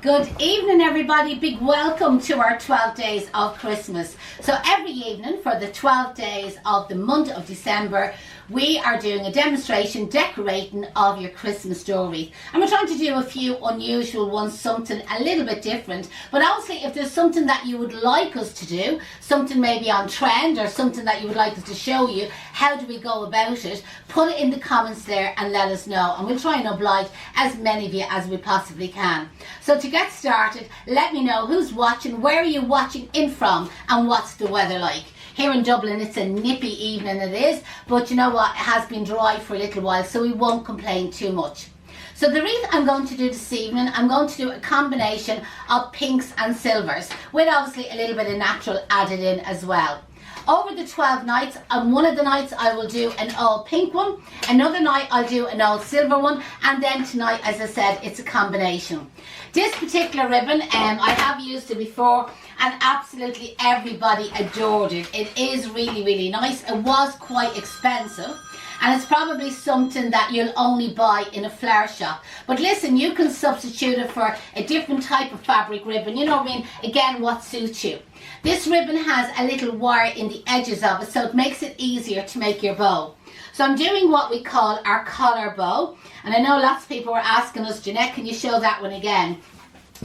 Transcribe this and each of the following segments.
Good evening everybody, big welcome to our 12 days of Christmas. So every evening for the 12 days of the month of December, we are doing a demonstration decorating of your Christmas door wreath. And we're trying to do a few unusual ones, something a little bit different. But obviously if there's something that you would like us to do, something maybe on trend or something that you would like us to show you, how do we go about it, put it in the comments there and let us know. And we'll try and oblige as many of you as we possibly can. So to get started, let me know who's watching, where are you watching in from, and what's the weather like. Here in Dublin it's a nippy evening, it is, but you know what, it has been dry for a little while, so we won't complain too much. So the wreath I'm going to do this evening, I'm going to do a combination of pinks and silvers, with obviously a little bit of natural added in as well. Over the 12 nights, on one of the nights I will do an all pink one, another night I'll do an all silver one, and then tonight, as I said, it's a combination. This particular ribbon, I have used it before and absolutely everybody adored it. It is really, really nice. It was quite expensive. And it's probably something that you'll only buy in a flower shop. But listen, you can substitute it for a different type of fabric ribbon. You know what I mean? Again, what suits you. This ribbon has a little wire in the edges of it, so it makes it easier to make your bow. So I'm doing what we call our collar bow. And I know lots of people are asking us, Jeanette, can you show that one again?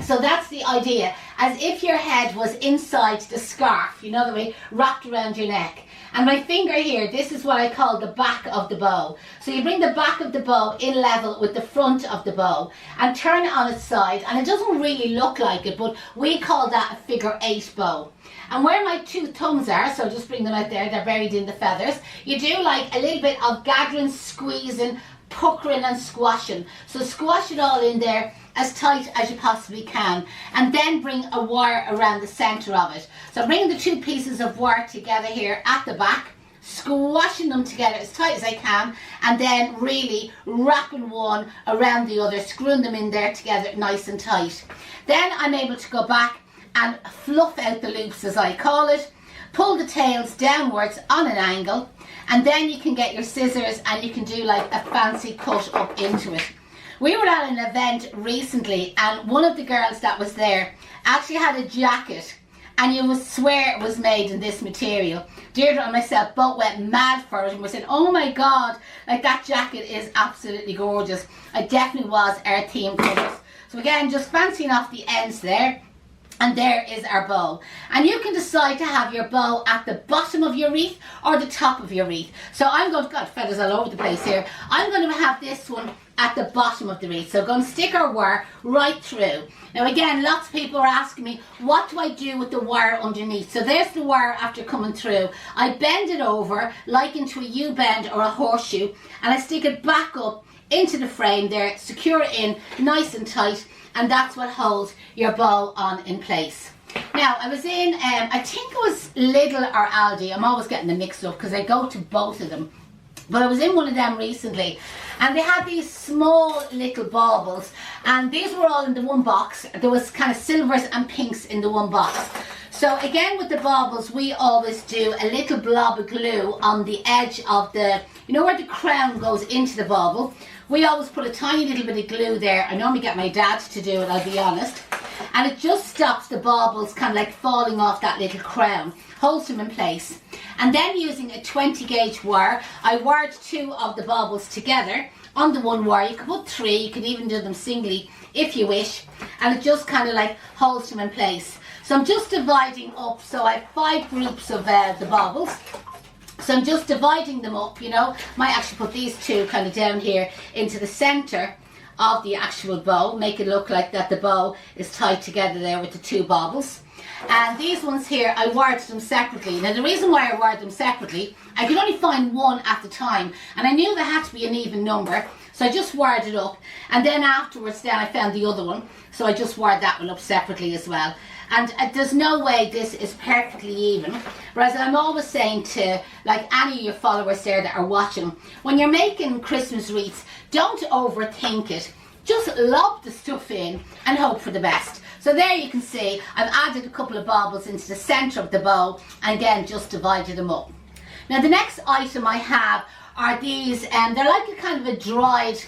So that's the idea, as if your head was inside the scarf, you know the way, wrapped around your neck. And my finger here, this is what I call the back of the bow. So you bring the back of the bow in level with the front of the bow and turn it on its side. And it doesn't really look like it, but we call that a figure 8 bow. And where my two thumbs are, so just bring them out there, they're buried in the feathers, you do like a little bit of gathering, squeezing, puckering and squashing. So squash it all in there as tight as you possibly can, and then bring a wire around the center of it. So bring the two pieces of wire together here at the back, squashing them together as tight as I can, and then really wrapping one around the other, screwing them in there together nice and tight. Then I'm able to go back and fluff out the loops, as I call it, pull the tails downwards on an angle, and then you can get your scissors and you can do like a fancy cut up into it. We were at an event recently and one of the girls that was there actually had a jacket, and you would swear it was made in this material. Deirdre and myself both went mad for it and we said, oh my god, like that jacket is absolutely gorgeous. It definitely was our theme colours. So again, just fancying off the ends there. And there is our bow. And you can decide to have your bow at the bottom of your wreath or the top of your wreath. So I'm going to, got feathers all over the place here. I'm going to have this one at the bottom of the wreath. So I'm going to stick our wire right through. Now again, lots of people are asking me, what do I do with the wire underneath? So there's the wire after coming through. I bend it over like into a U-bend or a horseshoe, and I stick it back up into the frame there, secure it in nice and tight, and that's what holds your bow on in place. Now I was in, I think it was Lidl or Aldi, I'm always getting them mixed up because I go to both of them, but I was in one of them recently and they had these small little baubles, and these were all in the one box. There was kind of silvers and pinks in the one box. So again with the baubles, we always do a little blob of glue on the edge of the, you know where the crown goes into the bauble. We always put a tiny little bit of glue there. I normally get my dad to do it, I'll be honest. And it just stops the baubles kind of like falling off that little crown, holds them in place. And then using a 20 gauge wire, I wired two of the baubles together on the one wire. You can put three, you can even do them singly if you wish. And it just kind of like holds them in place. So I'm just dividing up, so I have 5 groups of the baubles. So I'm just dividing them up, you know. Might actually put these two kind of down here into the center of the actual bow, make it look like that the bow is tied together there with the two baubles. And these ones here, I wired them separately. Now the reason why I wired them separately, I could only find one at the time, and I knew there had to be an even number, so I just wired it up. And then afterwards then I found the other one, so I just wired that one up separately as well. And there's no way this is perfectly even. Whereas I'm always saying to like any of your followers there that are watching, when you're making Christmas wreaths, don't overthink it. Just lob the stuff in and hope for the best. So there you can see I've added a couple of baubles into the centre of the bow, and again just divided them up. Now the next item I have are these, and they're like a kind of a dried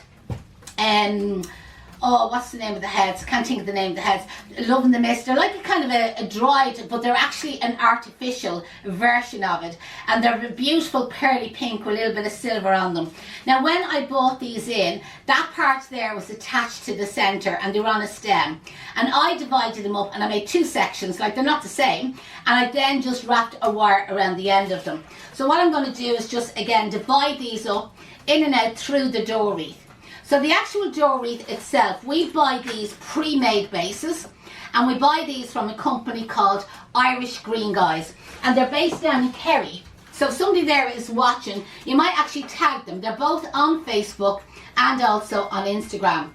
oh, what's the name of the heads? I can't think of the name of the heads. Love in the Mist. They're like a kind of a dried, but they're actually an artificial version of it. And they're a beautiful pearly pink with a little bit of silver on them. Now, when I bought these in, that part there was attached to the centre and they were on a stem. And I divided them up and I made 2 sections, like they're not the same. And I then just wrapped a wire around the end of them. So what I'm going to do is just, again, divide these up in and out through the door wreath. So the actual door wreath itself, we buy these pre-made bases, and we buy these from a company called Irish Green Guys, and they're based down in Kerry. So if somebody there is watching, you might actually tag them. They're both on Facebook and also on Instagram.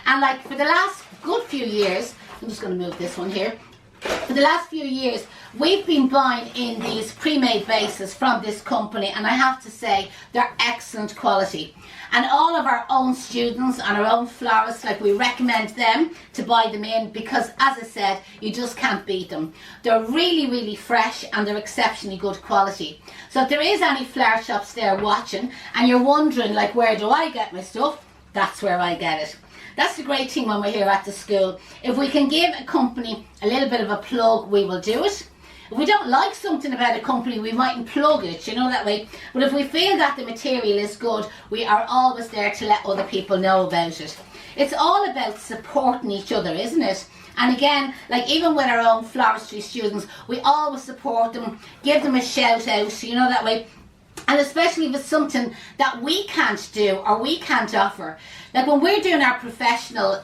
And like for the last good few years, I'm just going to move this one here. For the last few years, we've been buying in these pre-made bases from this company, and I have to say they're excellent quality. And all of our own students and our own florists, like, we recommend them to buy them in because, as I said, you just can't beat them. They're really, really fresh and they're exceptionally good quality. So if there is any flower shops there watching and you're wondering, like, where do I get my stuff? That's where I get it. That's the great thing when we're here at the school. If we can give a company a little bit of a plug, we will do it. If we don't like something about a company, we mightn't plug it, you know, that way. But if we feel that the material is good, we are always there to let other people know about it. It's all about supporting each other, isn't it? And again, like even with our own floristry students, we always support them, give them a shout out, you know, that way. And especially if it's something that we can't do or we can't offer. Like when we're doing our professional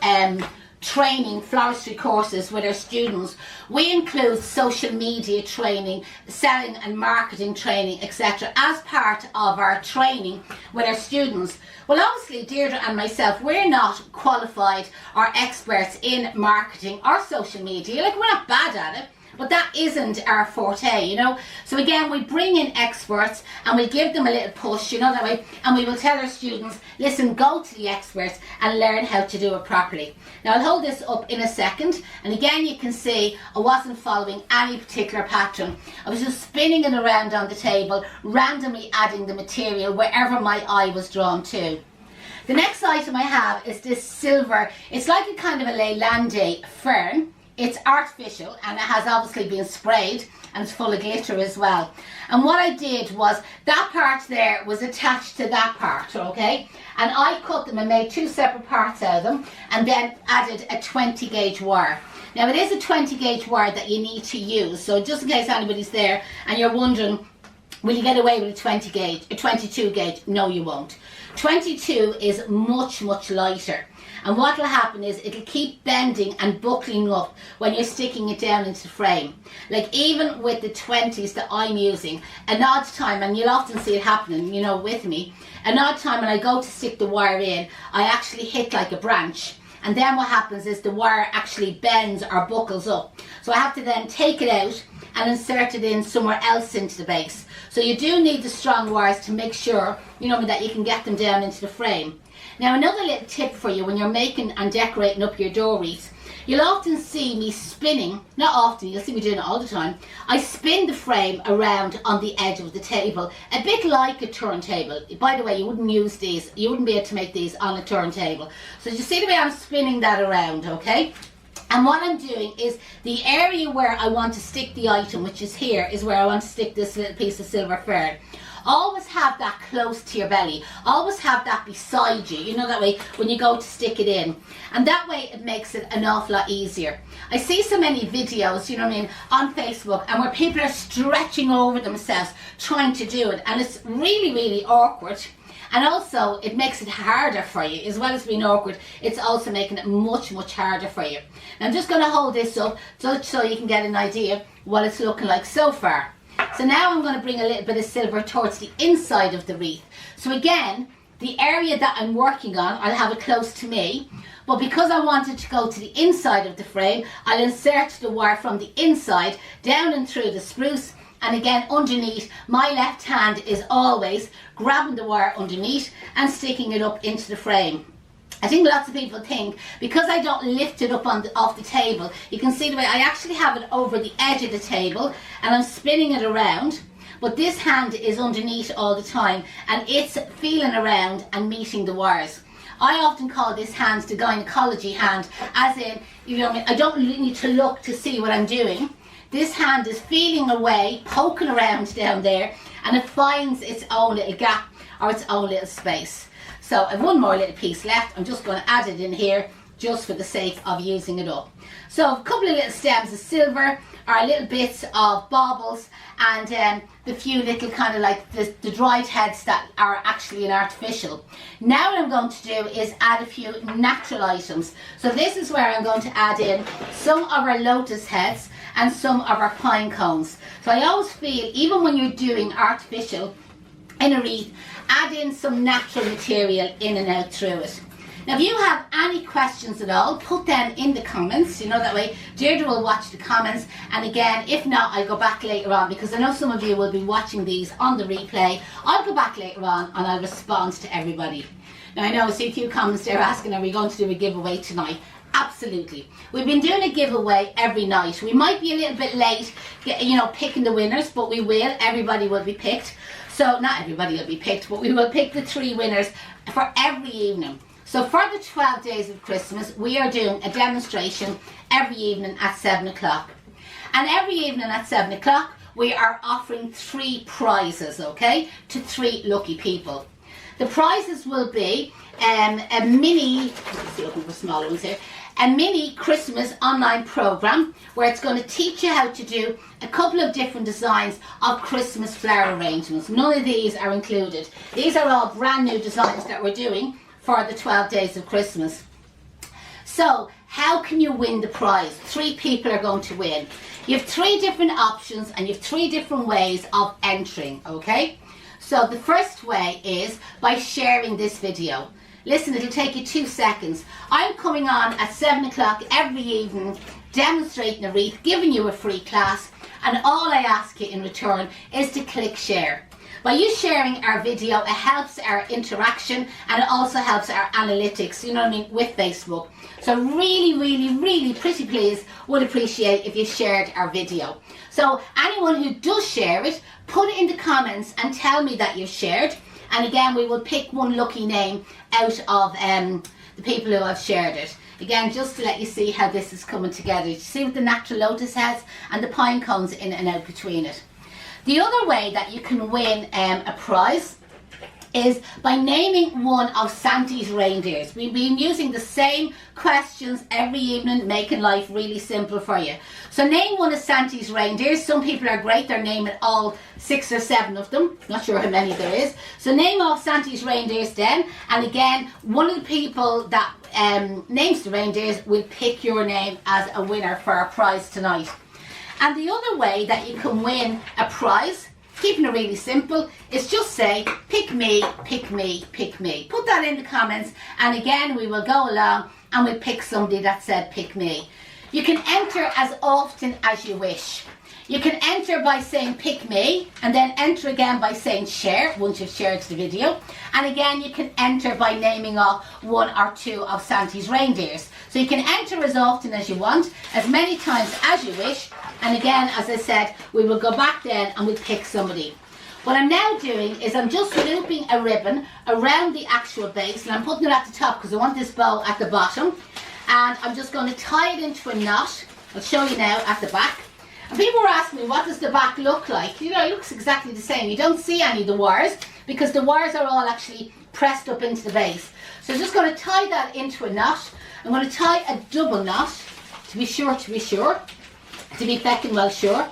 training floristry courses with our students, we include social media training, selling and marketing training, etc. as part of our training with our students. Well, obviously Deirdre and myself, we're not qualified or experts in marketing or social media. Like, we're not bad at it, but that isn't our forte, you know. So again, we bring in experts and we give them a little push, you know, that way, and we will tell our students, listen, go to the experts and learn how to do it properly. Now I'll hold this up in a second, and again you can see I wasn't following any particular pattern. I was just spinning it around on the table, randomly adding the material wherever my eye was drawn to. The next item I have is this silver, it's like a kind of a Leylande fern. It's artificial and it has obviously been sprayed and it's full of glitter as well. And what I did was, that part there was attached to that part, okay? And I cut them and made 2 separate parts out of them and then added a 20 gauge wire. Now it is a 20 gauge wire that you need to use, so just in case anybody's there and you're wondering, will you get away with a 20 gauge, a 22 gauge? No, you won't. 22 is much, much lighter. And what will happen is it'll keep bending and buckling up when you're sticking it down into the frame. Like even with the 20s that I'm using, an odd time, and you'll often see it happening, you know, with me, an odd time when I go to stick the wire in, I actually hit like a branch. And then what happens is the wire actually bends or buckles up. So I have to then take it out and insert it in somewhere else into the base. So you do need the strong wires to make sure, you know, that you can get them down into the frame. Now another little tip for you when you're making and decorating up your door wreaths, you'll often see me spinning, not often, you'll see me doing it all the time, I spin the frame around on the edge of the table, a bit like a turntable. By the way, you wouldn't use these, you wouldn't be able to make these on a turntable. So you see the way I'm spinning that around, okay? And what I'm doing is, the area where I want to stick the item, which is here, is where I want to stick this little piece of silver fern. Always have that close to your belly. Always have that beside you, you know, that way when you go to stick it in. And that way it makes it an awful lot easier. I see so many videos, you know what I mean, on Facebook, and where people are stretching over themselves trying to do it, and it's really, really awkward. And also it makes it harder for you. As well as being awkward, it's also making it much, much harder for you. Now I'm just going to hold this up so you can get an idea what it's looking like so far. So now I'm going to bring a little bit of silver towards the inside of the wreath. So again, the area that I'm working on, I'll have it close to me. But because I wanted to go to the inside of the frame, I'll insert the wire from the inside down and through the spruce. And again, underneath, my left hand is always grabbing the wire underneath and sticking it up into the frame. I think lots of people think, because I don't lift it up off the table, you can see the way I actually have it over the edge of the table and I'm spinning it around, but this hand is underneath all the time and it's feeling around and meeting the wires. I often call this hand the gynecology hand, as in, you know, I don't really need to look to see what I'm doing. This hand is feeling away, poking around down there, and it finds its own little gap or its own little space. So I have one more little piece left. I'm just going to add it in here just for the sake of using it up. So a couple of little stems of silver, or little bits of baubles, and the few little kind of like the dried heads that are actually an artificial. Now what I'm going to do is add a few natural items. So this is where I'm going to add in some of our lotus heads and some of our pine cones. So I always feel, even when you're doing artificial in a wreath, add in some natural material in and out through it. Now if you have any questions at all, put them in the comments, you know, that way Deirdre will watch the comments, and again, if not, I'll go back later on, because I know some of you will be watching these on the replay. I'll go back later on and I'll respond to everybody. Now I know I see a few comments there asking, are we going to do a giveaway tonight? Absolutely. We've been doing a giveaway every night. We might be a little bit late, you know, picking the winners, but we will. Everybody will be picked. So not everybody will be picked, but we will pick the 3 winners for every evening. So for the 12 days of Christmas, we are doing a demonstration every evening at 7 o'clock. And every evening at 7 o'clock, we are offering 3 prizes, okay, to 3 lucky people. The prizes will be a mini, let's see, looking for smaller ones here, a mini Christmas online program where it's going to teach you how to do a couple of different designs of Christmas flower arrangements. None of these are included. These are all brand new designs that we're doing for the 12 days of Christmas. So how can you win the prize? 3 people are going to win. You have 3 different options and you have 3 different ways of entering, okay? So the first way is by sharing this video. Listen, it'll take you 2 seconds. I'm coming on at 7 o'clock every evening, demonstrating a wreath, giving you a free class, and all I ask you in return is to click share. By you sharing our video, it helps our interaction, and it also helps our analytics, you know what I mean, with Facebook. So really pretty please would appreciate if you shared our video. So anyone who does share it, put it in the comments and tell me that you've shared. And again, we will pick one lucky name out of the people who have shared it. Again, just to let you see how this is coming together. You see with the natural lotus heads and the pine cones in and out between it. The other way that you can win a prize is by naming one of Santa's reindeers. We've been using the same questions every evening, making life really simple for you. So name one of Santa's reindeers. Some people are great, they're naming all 6 or 7 of them. Not sure how many there is. So name off Santa's reindeers then, and again, one of the people that names the reindeers will pick your name as a winner for our prize tonight. And the other way that you can win a prize, keeping it really simple, is just say, pick me, pick me, pick me. Put that in the comments, and again, we will go along and we'll pick somebody that said pick me. You can enter as often as you wish. You can enter by saying pick me, and then enter again by saying share once you've shared the video. And again, you can enter by naming off 1 or 2 of Santa's reindeers. So you can enter as often as you want, as many times as you wish. And again, as I said, we will go back then and we'll pick somebody. What I'm now doing is I'm just looping a ribbon around the actual base, and I'm putting it at the top because I want this bow at the bottom. And I'm just going to tie it into a knot. I'll show you now at the back. And people were asking me, what does the back look like? You know, it looks exactly the same. You don't see any of the wires because the wires are all actually pressed up into the base. So I'm just going to tie that into a knot. I'm going to tie a double knot to be feckin' well sure.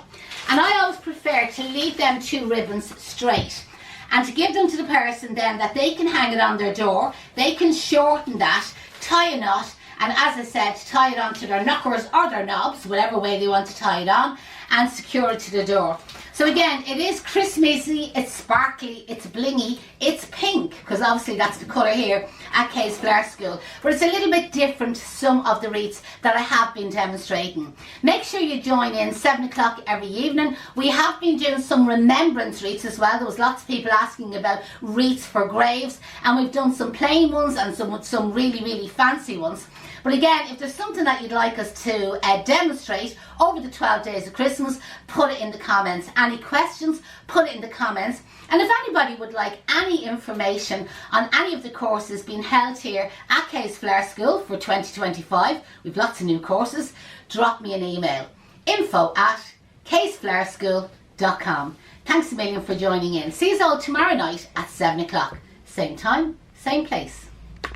And I always prefer to leave them 2 ribbons straight and to give them to the person then that they can hang it on their door. They can shorten that, tie a knot, and as I said, tie it onto their knockers or their knobs, whatever way they want to tie it on, and secure it to the door. So again, it is Christmassy, it's sparkly, it's blingy, it's pink, because obviously that's the colour here at Kay's Flower School. But it's a little bit different to some of the wreaths that I have been demonstrating. Make sure you join in 7 o'clock every evening. We have been doing some remembrance wreaths as well. There was lots of people asking about wreaths for graves, and we've done some plain ones and some really fancy ones. But again, if there's something that you'd like us to demonstrate over the 12 days of Christmas, put it in the comments. Any questions, put it in the comments. And if anybody would like any information on any of the courses being held here at Case Flower School for 2025, we've lots of new courses, drop me an email, info@caseflowerschool.com. Thanks a million for joining in. See you all tomorrow night at 7 o'clock. Same time, same place.